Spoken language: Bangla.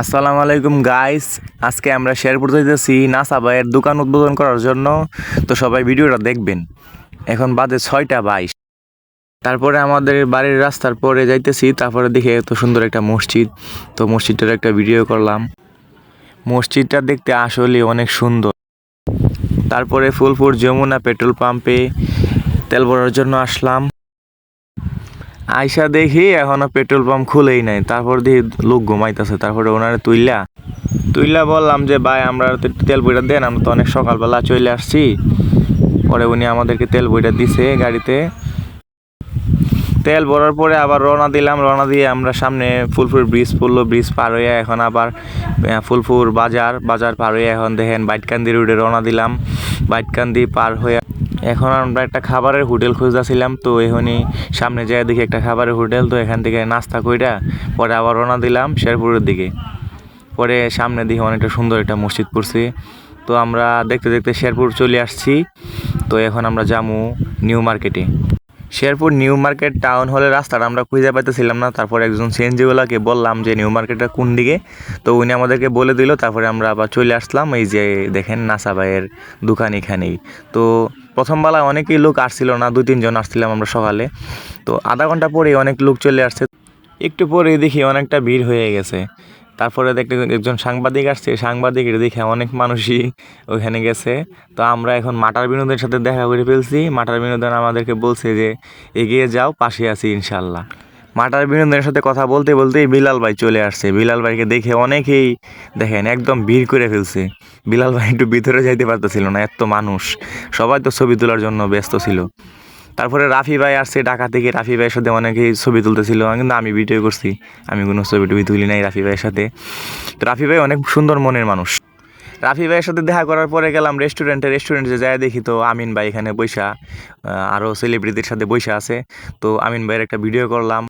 আসসালামু আলাইকুম গাইস। আজকে আমরা শেরপুর যাইতেছি নাসা ভাইয়ের দোকান উদ্বোধন করার জন্য। তো সবাই ভিডিওটা দেখবেন। এখন বাজে 6:22। তারপরে আমাদের বাড়ির রাস্তার পরে যাইতেছি, তারপরে দেখে এত সুন্দর একটা মসজিদ। তো মসজিদটার একটা ভিডিও করলাম। মসজিদটা দেখতে আসলে অনেক সুন্দর। তারপরে ফুলপুর যমুনা পেট্রোল পাম্পে তেল ভরার জন্য আসলাম। আইসা দেখি এখনো পেট্রোল পাম্প খুলেই নাই। তারপর দেখি লোক ঘুমাইতেছে। তারপরে ওনারে তুইলা বললাম যে ভাই আমরা তেল বইটা দেন, আমরা তো অনেক সকালবেলা চলে আসছি। পরে উনি আমাদেরকে তেল বইটা দিছে গাড়িতে। তেল ভরার পরে আবার রওনা দিলাম। রওনা দিয়ে আমরা সামনে ফুলপুর ব্রিজ পড়লো। ব্রিজ পার হয়ে এখন আবার ফুলপুর বাজার পার হয়ে এখন দেখেন বাইটকান্দি রোডে রওনা দিলাম। বাইটকান্দি পার হয়ে এখন আমরা একটা খাবারের হোটেল খুঁজতেছিলাম। তো এখনই সামনে যেয়ে দেখি একটা খাবারের হোটেল। তো এখান থেকে নাস্তা কইরা পরে আবার রওনা দিলাম শেরপুরের দিকে। পরে সামনে দিকে অনেকটা সুন্দর একটা মসজিদ পড়ছে। তো আমরা দেখতে দেখতে শেরপুর চলে আসছি। তো এখন আমরা যাবো নিউ মার্কেটে। শেরপুর নিউ মার্কেট টাউন হলের রাস্তাটা আমরা খুঁজে পাইতেছিলাম না। তারপর একজন সিএনজিওয়ালাকে বললাম যে নিউ মার্কেটটা কোন দিকে। তো উনি আমাদেরকে বলে দিল। তারপরে আমরা আবার চলে আসলাম। এই যে দেখেন নাসা ভাইয়ের দোকান এখানেই। তো প্রথমবেলায় অনেকেই লোক আসছিল না, 2-3 জন আসছিলাম আমরা সকালে। তো আধা ঘন্টা পরেই অনেক লোক চলে আসছে। একটু পরে দেখি অনেকটা ভিড় হয়ে গেছে। তারপরে দেখতে একজন সাংবাদিক আসছে, সাংবাদিকের দেখে অনেক মানুষই ওইখানে গেছে। তো আমরা এখন মাটার বিনোদের সাথে দেখা করে ফেলছি। মাটার বিনোদন আমাদেরকে বলছে যে এগিয়ে যাও, পাশে আছি ইনশাল্লাহ। মাটার বিনোদনের সাথে কথা বলতে বলতেই বিলাল ভাই চলে আসছে। বিলাল ভাইকে দেখে অনেকেই দেখেন একদম ভিড় করে ফেলছে। বিলাল ভাই একটু ভিতরে যাইতে পারতেছিল না, এত মানুষ। সবাই তো ছবি তোলার জন্য ব্যস্ত ছিল। তারপরে রাফি ভাই আসছে ঢাকা থেকে। রাফি ভাইয়ের সাথে অনেকেই ছবি তুলতেছিল, কিন্তু আমি ভিডিও করছি। আমি কোনো ছবি টবি তুলি নাই রাফি ভাইয়ের সাথে। তো রাফি ভাই অনেক সুন্দর মনের মানুষ। রাফি ভাইয়ের সাথে দেখা করার পরে গেলাম রেস্টুরেন্টে যাই দেখি তো আমিন ভাই এখানে বৈশা, আরও সেলিব্রিটির সাথে বৈশা আছে। তো আমিন ভাইয়ের একটা ভিডিও করলাম।